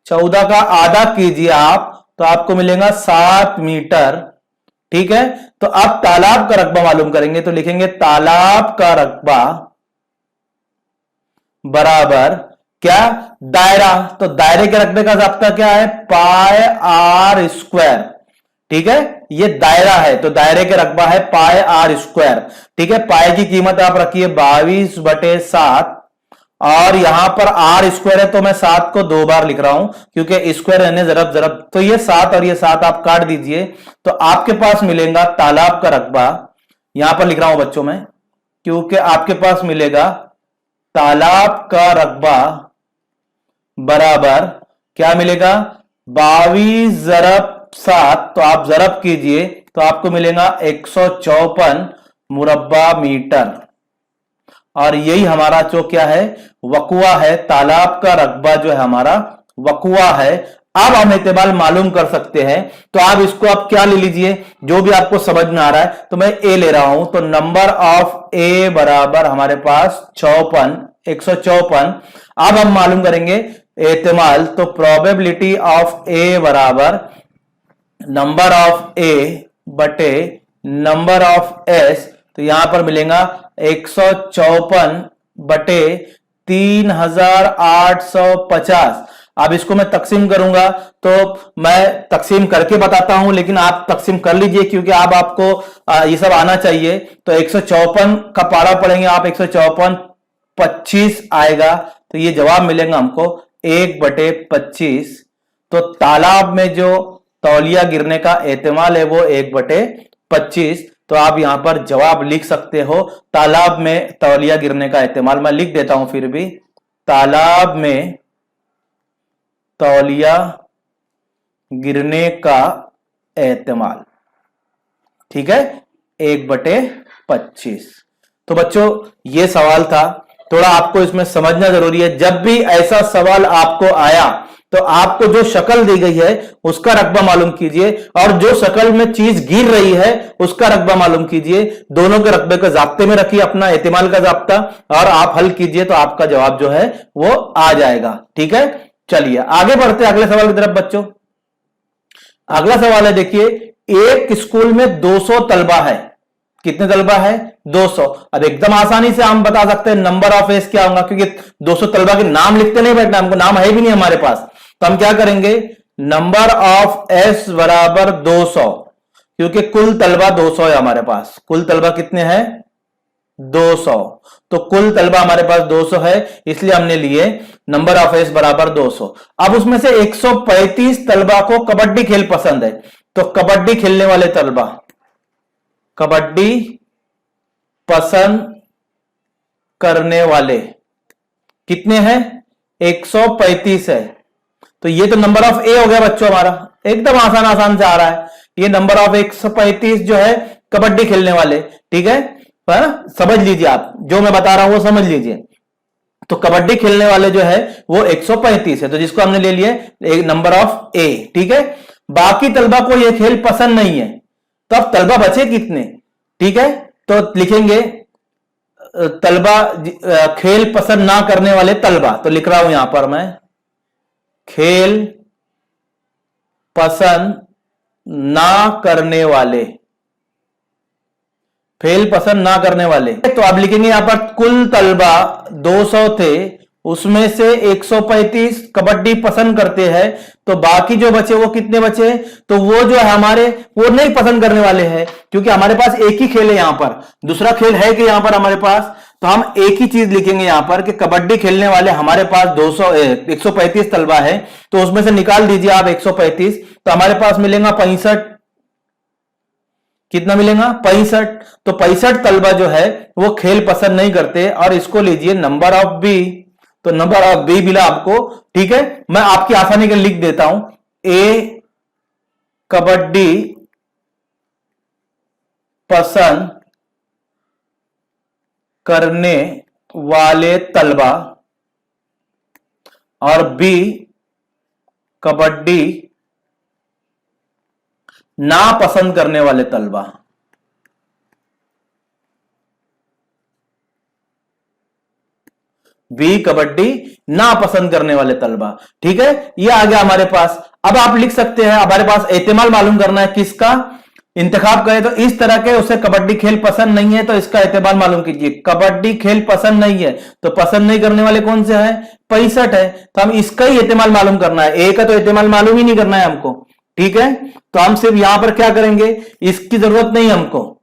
14 का आधा कीजिए आप, तो आपको मिलेगा 7 मीटर। ठीक है, तो अब तालाब का रकबा मालूम करेंगे, तो लिखेंगे तालाब का रकबा बराबर क्या? दायरा। तो दायरे के रकबे का जाब्ता क्या है? पाई आर स्क्वायर। ठीक है, ये दायरा है तो दायरे के रकबा है पाई आर स्क्वायर। ठीक है, पाई की कीमत आप रखिए 22/7, और यहां पर आर स्क्वायर है तो मैं 7 को 2 बार लिख रहा हूं, क्योंकि स्क्वायर रहने जरब जरब, तो ये 7 और ये 7 आप काट दीजिए, तो आपके पास मिलेगा तालाब का रकबा, यहां पर लिख रहा हूं बच्चों में, क्योंकि आपके पास मिलेगा तालाब का रकबा बराबर क्या मिलेगा? 22/7, तो आप जरब कीजिए तो आपको मिलेगा 154 मुरब्बा मीटर, और यही हमारा जो क्या है वकुआ है, तालाब का रकबा जो है हमारा वकुआ है। अब हम एहतिमाल मालूम कर सकते हैं, तो आप इसको आप क्या ले लीजिए, जो भी आपको समझ में आ रहा है, तो मैं ए ले रहा हूं, तो नंबर ऑफ ए बराबर हमारे पास 154। अब हम मालूम करेंगे एहतिमाल, तो प्रोबेबिलिटी ऑफ ए बराबर नंबर ऑफ ए बटे नंबर ऑफ एस, तो यहां पर मिलेगा 154 बटे 3850। अब इसको मैं तकसीम करूंगा, तो मैं तकसीम करके बताता हूं, लेकिन आप तकसीम कर लीजिए, क्योंकि अब आपको ये सब आना चाहिए। तो 154 का पारा पढ़ेंगे आप, 154 25 आएगा, तो ये जवाब मिलेगा हमको 1/25। तो तालाब में जो तौलिया गिरने का एहतिमाल है वो 1/25। तो आप यहां पर जवाब लिख सकते हो, तालाब में तौलिया गिरने का एहतिमाल। मैं लिख देता हूं फिर भी, तालाब में तौलिया गिरने का एहतिमाल, ठीक है, 1/25। तो बच्चों ये सवाल था, थोड़ा आपको इसमें समझना जरूरी है। जब भी ऐसा सवाल आपको आया तो आपको जो शक्ल दी गई है उसका रकबा मालूम कीजिए और जो शक्ल में चीज गिर रही है उसका रकबा मालूम कीजिए। दोनों के रकबे को जाब्ते में रखिए, अपना एहतिमाल का जाब्ता, और आप हल कीजिए तो आपका जवाब जो है वो आ जाएगा। ठीक है, चलिए आगे बढ़ते हैं अगले सवाल की तरफ बच्चों। अगला सवाल है, देखिए एक स्कूल में 200 तलबा है। कितने तलबा है? 200। अब एकदम आसानी से हम बता सकते हैं नंबर ऑफ एस क्या होगा, क्योंकि 200 तलबा के नाम लिखते नहीं बैठना, हमको नाम है भी नहीं हमारे पास। तो हम क्या करेंगे, नंबर ऑफ एस बराबर 200, क्योंकि कुल तलबा 200 है हमारे पास। कुल तलबा कितने हैं? 200। तो कुल तलबा हमारे पास 200 है, इसलिए हमने लिए नंबर ऑफ एस बराबर 200। अब उसमें से 135 तलबा को कबड्डी खेल पसंद है, तो कबड्डी खेलने वाले तलबा, कबड्डी पसंद करने वाले कितने हैं? 135 है। तो ये तो नंबर ऑफ ए हो गया बच्चों हमारा, एकदम आसान आसान से आ रहा है। ये नंबर ऑफ 135 जो है कबड्डी खेलने वाले, ठीक है, समझ लीजिए, आप जो मैं बता रहा हूं वो समझ लीजिए। तो कबड्डी खेलने वाले जो है वो 135 है, तो जिसको हमने ले लिए एक नंबर ऑफ ए। ठीक है, बाकी तलबा को यह खेल पसंद नहीं है, तो अब तलबा बचे कितने? ठीक है, तो लिखेंगे तलबा खेल पसंद ना करने वाले तलबा, तो लिख रहा हूं यहां पर मैं खेल पसंद ना करने वाले, फेल पसंद ना करने वाले। तो आप लिखेंगे यहां पर कुल तलबा 200 थे, उसमें से 135 कबड्डी पसंद करते हैं, तो बाकी जो बचे वो कितने बचे? तो वो जो है हमारे वो नहीं पसंद करने वाले हैं, क्योंकि हमारे पास एक ही खेल है यहां पर, दूसरा खेल है कि यहां पर हमारे पास। तो हम एक ही चीज लिखेंगे यहां पर कि कबड्डी खेलने वाले हमारे पास 135 तलबा है, तो उसमें से निकाल दीजिए आप 135, तो हमारे पास मिलेगा 65। कितना मिलेगा? 65। तो 65 तलबा जो है वो खेल पसंद नहीं करते, और इसको लीजिए नंबर ऑफ बी। तो नंबर ऑफ बी मिला आपको। ठीक है, मैं आपकी आसानी के लिए लिख देता हूं, ए कबड्डी पसंद करने वाले तलबा और बी कबड्डी ना पसंद करने वाले तलबा। बी कबड्डी ना पसंद करने वाले तलबा। ठीक है, ये आ गया हमारे पास। अब आप लिख सकते हैं, हमारे पास एहतिमाल मालूम करना है किसका इंतखाब करें, तो इस तरह के उसे कबड्डी खेल पसंद नहीं है, तो इसका एहतिमाल मालूम कीजिए। कबड्डी खेल पसंद नहीं है, तो पसंद नहीं करने वाले कौन से हैं? 65 है, तो हम इसका ही एहतिमाल मालूम करना है, ए का तो एहतिमाल मालूम ही नहीं करना है हमको। ठीक है, तो हम सिर्फ यहां पर क्या करेंगे, इसकी जरूरत नहीं हमको,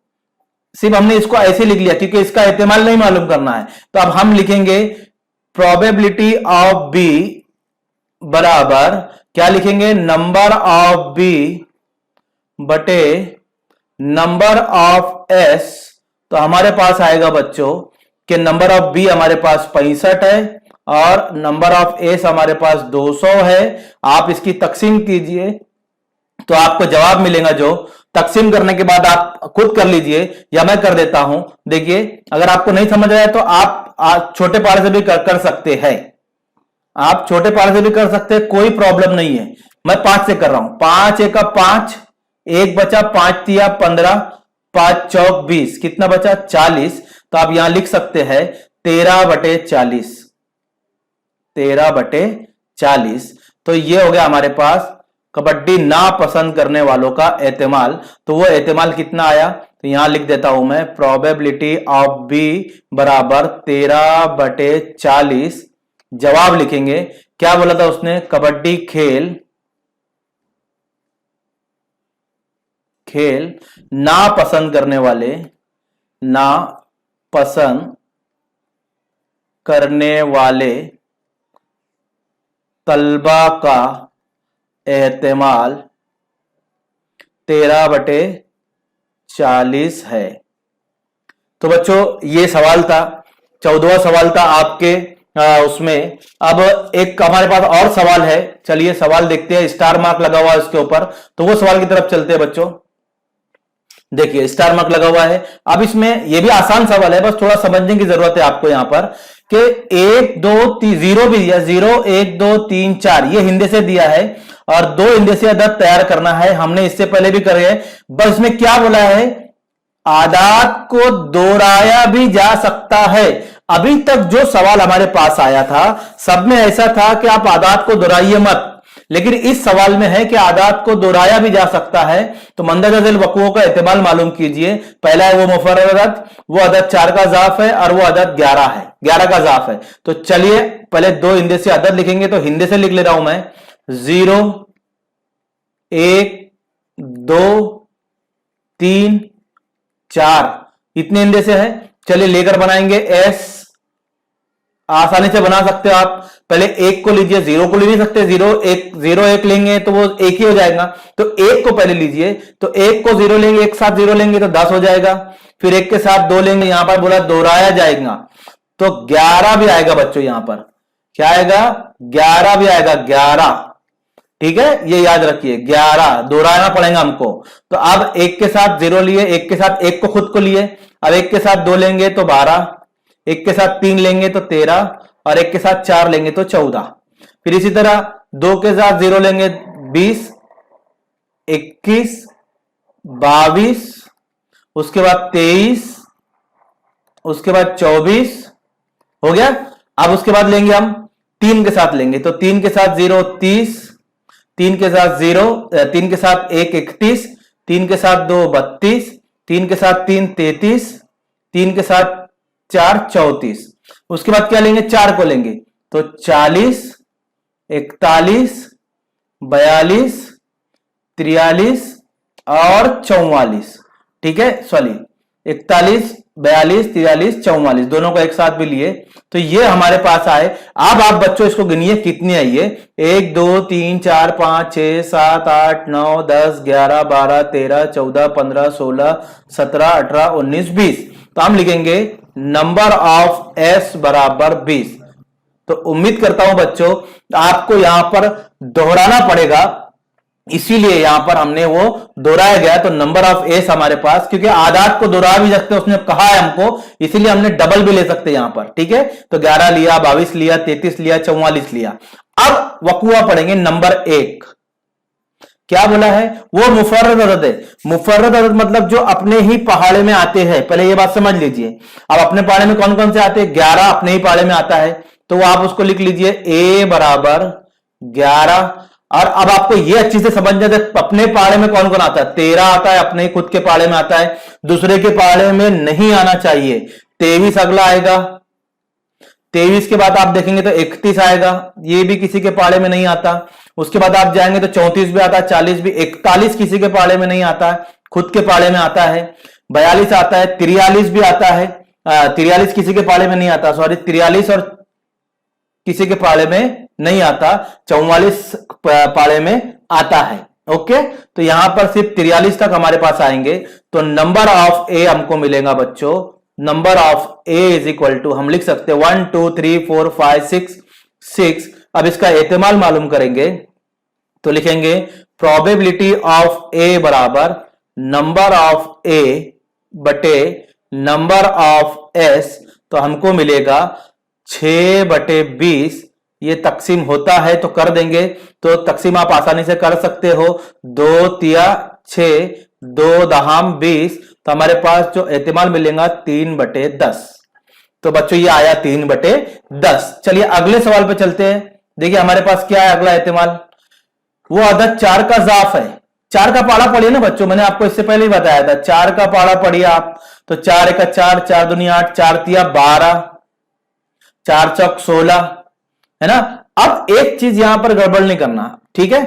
सिर्फ हमने इसको ऐसे लिख लिया क्योंकि इसका एहतिमाल नहीं मालूम करना है। तो अब हम लिखेंगे प्रोबेबिलिटी ऑफ बी बराबर क्या लिखेंगे? नंबर ऑफ बी बटे नंबर ऑफ एस। तो हमारे पास आएगा बच्चों कि नंबर ऑफ बी हमारे पास 65 है और नंबर ऑफ एस हमारे पास 200 है। आप इसकी तकसीम कीजिए तो आपको जवाब मिलेगा, जो तकसीम करने के बाद आप खुद कर लीजिए या मैं कर देता हूं। देखिए, अगर आपको नहीं समझ आया तो आप छोटे पारे से भी कर सकते हैं, आप छोटे पारे से भी कर सकते हैं, कोई प्रॉब्लम नहीं है। मैं 5 से कर रहा हूं। 5 एक 5, एक बचा, 5 तिया 15, 5 चौक 20, कितना बचा? 40। तो आप यहां लिख सकते हैं 13/40, 13/40। तो ये हो गया हमारे पास कबड्डी ना पसंद करने वालों का एहतिमाल। तो वो एहतिमाल कितना आया? तो यहां लिख देता हूं मैं, प्रोबेबिलिटी ऑफ बी बराबर 13/40। जवाब लिखेंगे, क्या बोला था उसने? कबड्डी खेल ना पसंद करने वाले, ना पसंद करने वाले तलबा का एहतिमाल 13/40 है। तो बच्चों ये सवाल था, 14वां सवाल था आपके उसमें। अब एक हमारे पास और सवाल है, चलिए सवाल देखते हैं, स्टार मार्क लगा हुआ है इसके ऊपर, तो वो सवाल की तरफ चलते हैं बच्चों। देखिए स्टार मार्क लगा हुआ है। अब इसमें ये भी आसान सवाल है, बस थोड़ा समझने की जरूरत है आपको यहां पर कि 1 2 3 जीरो भी दिया, 0 1 2 3 4 ये हिंदे से दिया है और 2 हिंदे से अदद तैयार करना है। हमने इससे पहले भी करे है। बस इसमें क्या बोला है, आदात को दोहराया भी जा सकता है। अभी तक जो सवाल हमारे पास आया था सब में ऐसा था कि आप आदात को दोहराइए मत, लेकिन इस सवाल में है कि आदात को दोहराया भी जा सकता है। तो मंदरजा झेल वक़ुओं का एहतिमाल मालूम कीजिए। पहला है वो मुफर्रद अदद, वो अदद 4 का ज़ाफ है और वो अदद 11 है, 11 का ज़ाफ है। तो चलिए पहले 2 हिंदे से अदद लिखेंगे, तो हिंदे से लिख ले रहा हूं मैं 0 1 2 3 4 इतने हिंदे से है। चलिए लेकर बनाएंगे एस, आसानी से बना सकते हो आप। पहले 1 को लीजिए, 0 को ले नहीं सकते, 0 1 लेंगे तो वो 1 ही हो जाएगा। तो 1 को पहले लीजिए, तो 1 को 0 लेंगे, एक साथ 0 लेंगे तो 10 हो जाएगा। फिर 1 के साथ 2 लेंगे, यहां पर बोला दोहराया जाएगा तो 11 भी आएगा बच्चों। यहां पर क्या आएगा, 11 भी आएगा, 11। ठीक है, ये याद रखिए, 11 दोहराना पड़ेगा हमको। तो अब 1 के साथ 0 लिए, 1 के साथ 1 को खुद को लिए, अब 1 के साथ 2 लेंगे तो 12, 1 के साथ 3 लेंगे तो 13 और 1 के साथ 4 लेंगे तो 14। फिर इसी तरह 2 के साथ 0 लेंगे 20, 21, 22, उसके बाद 23, उसके बाद 24 हो गया। अब उसके बाद लेंगे हम 3 के साथ लेंगे, तो 3 के साथ 0 30, 3 के साथ 0, 3 के साथ 1 31, 3 के साथ 2 32, 3 के साथ 3 33, 3 के साथ 4 34। उसके बाद क्या लेंगे, 4 को लेंगे तो 40, 41, 42, 43 और 44। ठीक है, सॉरी 41, 42, 43, 44 दोनों को एक साथ भी लिए तो ये हमारे पास आए। अब आप बच्चों इसको गिनिए कितनी आई है, 1 2 3 4 5 6 7 8 9 10 11 12 13 14 15 16 17 18 19 20। तो हम लिखेंगे नंबर ऑफ एस बराबर 20। तो उम्मीद करता हूं बच्चों आपको यहां पर दोहराना पड़ेगा, इसीलिए यहां पर हमने वो दोहराया गया। तो नंबर ऑफ एस हमारे पास, क्योंकि आदात को दोहरा भी सकते हैं उसने कहा है हमको, इसीलिए हमने डबल भी ले सकते हैं यहां पर। ठीक है, तो 11 लिया, 22 लिया, 33 लिया, 44 लिया। अब वक़ुआ पढ़ेंगे नंबर 1। क्या बोला है, वो मुफर्रद अदद है। मुफर्रद अदद मतलब जो अपने ही पहाड़े में आते हैं। पहले ये बात समझ लीजिए, अब अपने पहाड़े में कौन कौन से आते हैं, 11 अपने ही पहाड़े में आता है, तो वो आप उसको लिख लीजिए a बराबर 11। और अब आपको ये अच्छी से समझ जाते अपने पहाड़े में कौन कौन आता है, 13 आता है, अपने खुद के पहाड़े में आता है, दूसरे के पहाड़े में नहीं आना चाहिए। 23 अगला आएगा, 23 के बाद आप देखेंगे तो 31 आएगा, ये भी किसी के पहाड़े में नहीं आता। उसके बाद आप जाएंगे तो 34 भी आता है, 40 भी, 41 किसी के पहाड़े में नहीं आता है, खुद के पहाड़े में आता है। 42 आता है, 43 भी आता है, 43 किसी के पहाड़े में नहीं आता, सॉरी 43 और किसी के पहाड़े में नहीं आता, 44 पहाड़े में आता है। ओके, तो यहां पर सिर्फ 43 तक हमारे पास आएंगे। तो नंबर ऑफ ए हमको मिलेगा बच्चों, number of A is equal to हम लिख सकते हैं 1 2 3 4 5 6 6। अब इसका एहतिमाल मालूम करेंगे तो लिखेंगे प्रोबेबिलिटी ऑफ ए बराबर नंबर ऑफ ए बटे नंबर ऑफ एस। तो हमको मिलेगा 6/20। ये तकसीम होता है तो कर देंगे, तो तकसीम आप आसानी से कर सकते हो, 2 तिया 6, 2 दहाम 20। तो हमारे पास जो एहतिमाल मिलेगा 3/10। तो बच्चों ये आया 3/10। चलिए अगले सवाल पे चलते हैं। देखिए हमारे पास क्या है अगला एहतिमाल, वो अदद 4 का ज़ाफ है। 4 का पाड़ा पढ़िए ना बच्चों, मैंने आपको इससे पहले ही बताया था, 4 का पाड़ा पढ़िए आप। तो 4 1 4, 4 दूनी 8, 4 तिया 12, 4 चौक 16, है ना। अब एक चीज यहां पर गड़बड़ नहीं करना, ठीक है,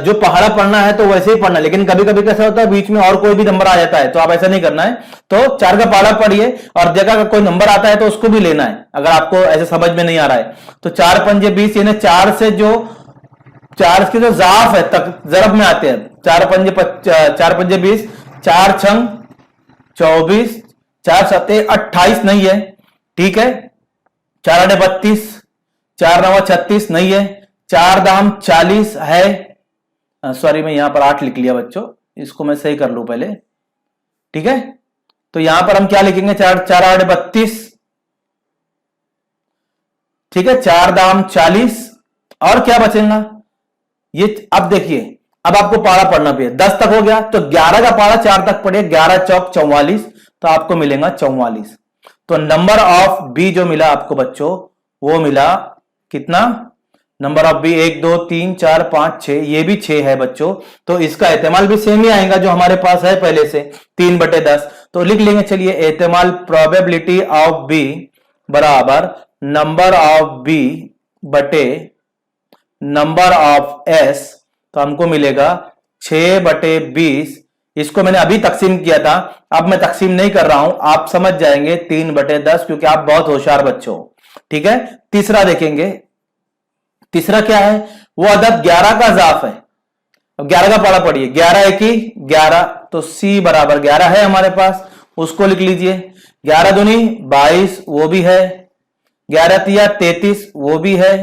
जो पहाड़ा पढ़ना है तो वैसे ही पढ़ना, लेकिन कभी कभी कैसा होता है बीच में और कोई भी नंबर आ जाता है, तो आप ऐसा नहीं करना है। तो 4 का पहाड़ा पढ़िए और जगह का कोई नंबर आता है तो उसको भी लेना है, अगर आपको ऐसे समझ में नहीं आ रहा है। तो 4 पंजे 20, यानी 4 से जो 4 के जो ज़ाफ है तक जरब में आते हैं, 4 पंजे 20, 4 छंग 24, 4 सत्ते 28 नहीं है, ठीक है, 4 आठे 32, 4 नवा 36 नहीं है, 4 दाम 40 है। सॉरी मैं यहां पर 8 लिख लिया बच्चों, इसको मैं सही कर लूं पहले। ठीक है, तो यहां पर हम क्या लिखेंगे, 4 4 8 32, ठीक है, 4 दाम 40, और क्या बचेगा ये। अब देखिए, अब आपको पारा पढ़ना भी है, 10 तक हो गया तो 11 का पारा 4 तक पढ़े, 11 चौक 44, तो आपको मिलेगा 44। तो नंबर ऑफ बी जो मिला आपको बच्चों, वो मिला कितना, नंबर ऑफ बी 1 2 3 4 5 6, ये भी 6 है बच्चों। तो इसका एहतेमाल भी सेम ही आएगा जो हमारे पास है पहले से, 3/10। तो लिख लेंगे, चलिए, एहतेमाल प्रोबेबिलिटी ऑफ बी बराबर नंबर ऑफ बी बटे नंबर ऑफ एस, तो हमको मिलेगा 6/20। इसको मैंने अभी तकसीम किया था, अब मैं तकसीम नहीं कर रहा हूं, आप समझ जाएंगे 3/10, क्योंकि आप बहुत होशियार बच्चों, ठीक है। तीसरा देखेंगे, तीसरा क्या है, वो अदद 11 का जाफ है। अब 11 का पारा पढ़िए, 11 1 11, तो सी बराबर 11 है हमारे पास, उसको लिख लीजिए। 11 दूनी 22, वो भी है। 11 तिया 33, वो भी है।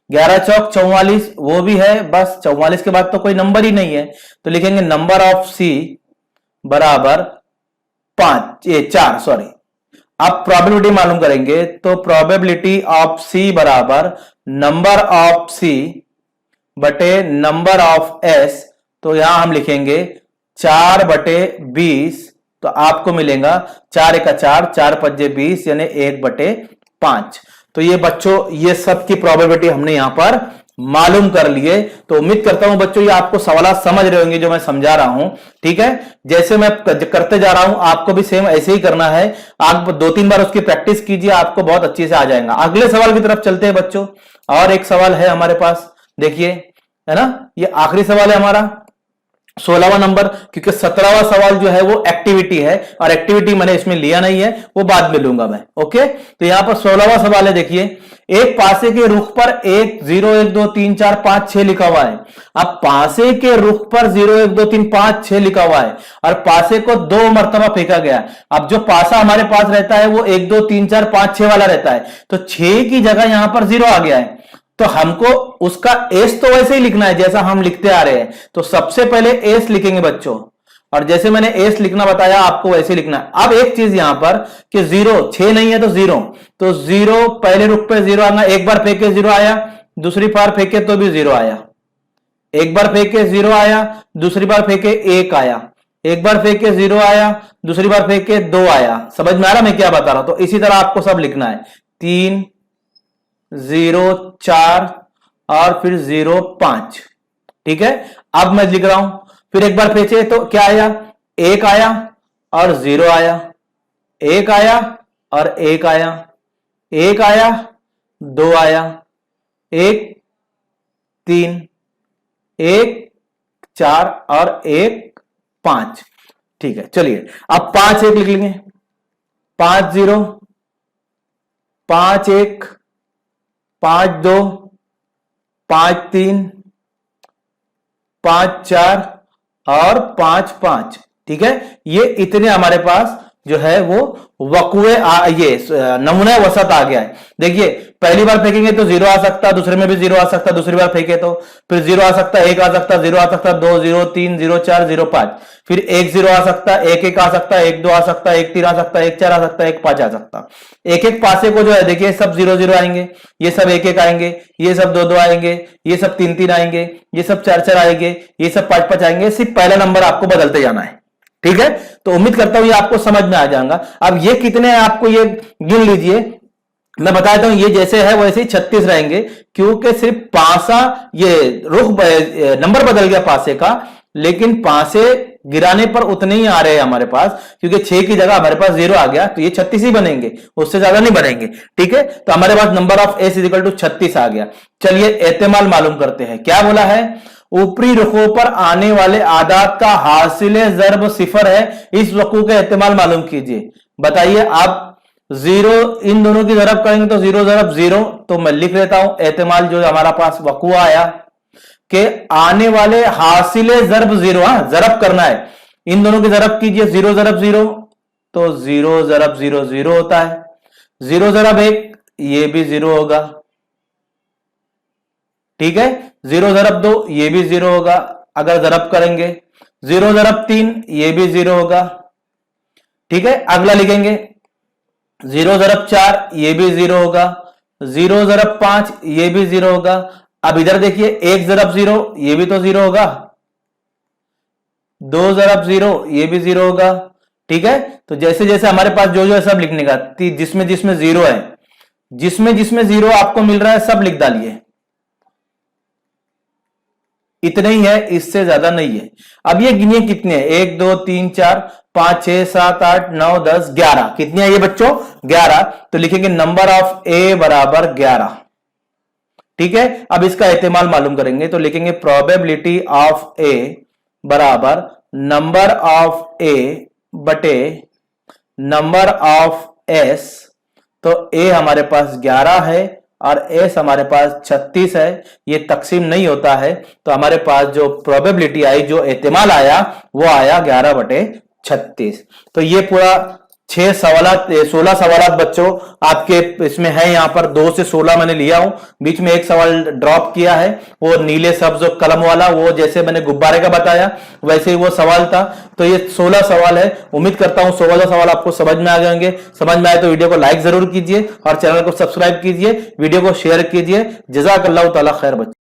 11 चौक 44, वो भी है। बस 44 के बाद तो कोई नंबर ही नहीं है, तो लिखेंगे नंबर ऑफ सी बराबर 4, सॉरी। अब प्रोबेबिलिटी मालूम करेंगे, तो प्रोबेबिलिटी ऑफ सी बराबर नंबर ऑफ सी बटे नंबर ऑफ एस, तो यहां हम लिखेंगे 4/20, तो आपको मिलेगा 4 1 4, 4 5 20, यानी 1/5। तो ये बच्चों, ये सब की प्रोबेबिलिटी हमने यहां पर मालूम कर लिए। तो उम्मीद करता हूं बच्चों ये आपको सवाल समझ रहे होंगे जो मैं समझा रहा हूं, ठीक है। जैसे मैं करते जा रहा हूं, आपको भी सेम ऐसे ही करना है। आप 2-3 बार उसकी प्रैक्टिस कीजिए, आपको बहुत अच्छे से आ जाएगा। अगले सवाल की तरफ चलते हैं बच्चों, और एक सवाल है हमारे पास, देखिए, है ना, ये आखिरी सवाल है हमारा 16वां नंबर, क्योंकि 17वां सवाल जो है वो एक्टिविटी है, और एक्टिविटी मैंने इसमें लिया नहीं है, वो बाद में लूंगा मैं, ओके। तो यहां पर 16वां सवाल है, देखिए, एक पासे के रुख पर 1 0 1 2 3 4 5 6 लिखा हुआ है। अब पासे के रुख पर 0 1 2 3 5 6 लिखा हुआ है, और पासे को 2 मरतबा फेंका गया। अब जो पासा हमारे पास रहता है वो 1 2 3 4 5 6 वाला रहता है, तो 6 की जगह यहां पर 0 आ गया है, तो हमको उसका एस तो वैसे ही लिखना है जैसा हम लिखते आ रहे हैं। तो सबसे पहले एस लिखेंगे बच्चों, और जैसे मैंने एस लिखना बताया आपको वैसे लिखना है। अब एक चीज यहां पर कि 0 6 नहीं है तो 0, तो 0 पहले रुख पे 0 आना, एक बार फेंके 0 आया, दूसरी बार फेंके तो भी 0 आया, एक बार फेंके 0 आया, दूसरी बार फेंके 1 आया, एक बार फेंके 0 आया, दूसरी बार फेंके 2 आया। समझ में आ रहा मैं क्या बता रहा हूं। तो इसी तरह आपको सब लिखना है, 3 0 4 और फिर 0 5, ठीक है। अब मैं लिख रहा हूं, फिर एक बार फेंचे तो क्या आया, 1 आया और 0 आया, 1 आया और 1 आया, 1 आया 2 आया, 1 3 1 4 और 1 5, ठीक है। चलिए अब 5 1 लिख लेंगे, 5 0 5 1 5 2 5 3 5 4 और 5 5, ठीक है। ये इतने हमारे पास जो है वो वकुए ये नमूना वसत आ गया है। देखिए पहली बार फेंकेंगे तो 0 आ सकता, दूसरे में भी 0 आ सकता, दूसरी बार फेंके तो फिर 0 आ सकता, 1 आ सकता, 0 आ सकता, 2 0 3 0 4 0 5, फिर 1 0 आ सकता, 1 1 आ सकता, 1 2 आ सकता, 1 3 आ सकता, 1 4 आ सकता, 1 5 आ सकता। एक एक पासे को जो है देखिए सब 0 0 आएंगे, ये सब 1 1 आएंगे, ये सब 2 2 आएंगे, ये सब 3 3 आएंगे, ये सब 4 4 आएंगे, ये सब 5 5 आएंगे। सिर्फ पहला नंबर आपको बदलते जाना है, ठीक है। तो उम्मीद करता हूं ये आपको समझ में आ जाएगा। अब ये कितने हैं आपको ये गिन लीजिए, मैं बता देता हूं, ये जैसे है वैसे ही 36 रहेंगे, क्योंकि सिर्फ पासा ये रुख नंबर बदल गया पासे का, लेकिन पासे गिराने पर उतने ही आ रहे हैं हमारे पास, क्योंकि 6 की जगह हमारे पास 0 आ गया, तो ये 36 ही बनेंगे, उससे ज्यादा नहीं बनेंगे, ठीक है। तो हमारे पास number of S is equal to 36 आ गया। चलिए एहतेमाल मालूम करते हैं, क्या बोला है, ऊपरी रुखों पर आने वाले आदात का हासिल ज़र्ब 0 है, इस वकू का एहतेमाल मालूम कीजिए। बताइए आप 0 इन दोनों की ज़रब करेंगे तो 0 ज़रब 0, तो मैं लिख लेता हूं एहतेमाल जो हमारा पास वकू आया कि आने वाले हासिल ज़र्ब 0, ज़रब करना है, इन दोनों की ज़रब कीजिए, 0 ज़रब 0 तो 0 ज़रब 0 0 होता है, 0 ज़रब 1 ये भी 0 होगा, ठीक है। 0 ज़रब 2 ये भी 0 होगा अगर ज़रब करेंगे, 0 ज़रब 3 ये भी 0 होगा, ठीक है, अगला लिखेंगे 0 ज़रब 4 ये भी 0 होगा, 0 ज़रब 5 ये भी 0 होगा। अब इधर देखिए 1 ज़रब 0 ये भी तो 0 होगा, 2 ज़रब 0 ये भी 0 होगा। ठीक है, तो जैसे जैसे हमारे पास जो जो है सब लिखने का, जिसमें जिसमें 0 है, जिसमें जिसमें 0 आपको मिल रहा है सब लिख डालिए। इतना ही है, इससे ज्यादा नहीं है। अब ये गिनिए कितने हैं, 1 2 3 4 5 6 7 8 9 10 11, कितने हैं ये बच्चों, 11। तो लिखेंगे नंबर ऑफ ए बराबर 11। ठीक है, अब इसका एहतिमाल मालूम करेंगे तो लिखेंगे प्रोबेबिलिटी ऑफ ए बराबर नंबर ऑफ ए बटे नंबर ऑफ एस। तो ए हमारे पास 11 है और एस हमारे पास 36 है, ये तकसीम नहीं होता है, तो हमारे पास जो प्रोबेबिलिटी आई, जो एहतिमाल आया, वो आया 11/36। तो ये पूरा 16 सवाल बच्चों आपके इसमें है। यहां पर 2 से 16 मैंने लिया हूं, बीच में एक सवाल ड्रॉप किया है, वो नीले सब्ज कलम वाला, वो जैसे मैंने गुब्बारे का बताया वैसे ही वो सवाल था। तो ये 16 सवाल है। उम्मीद करता हूं 16 सवाल आपको समझ में आ जाएंगे। समझ में आए तो वीडियो को लाइक जरूर कीजिए और चैनल को सब्सक्राइब कीजिए, वीडियो को शेयर कीजिए। जज़ाकल्लाहु ताला खैर बच्चों।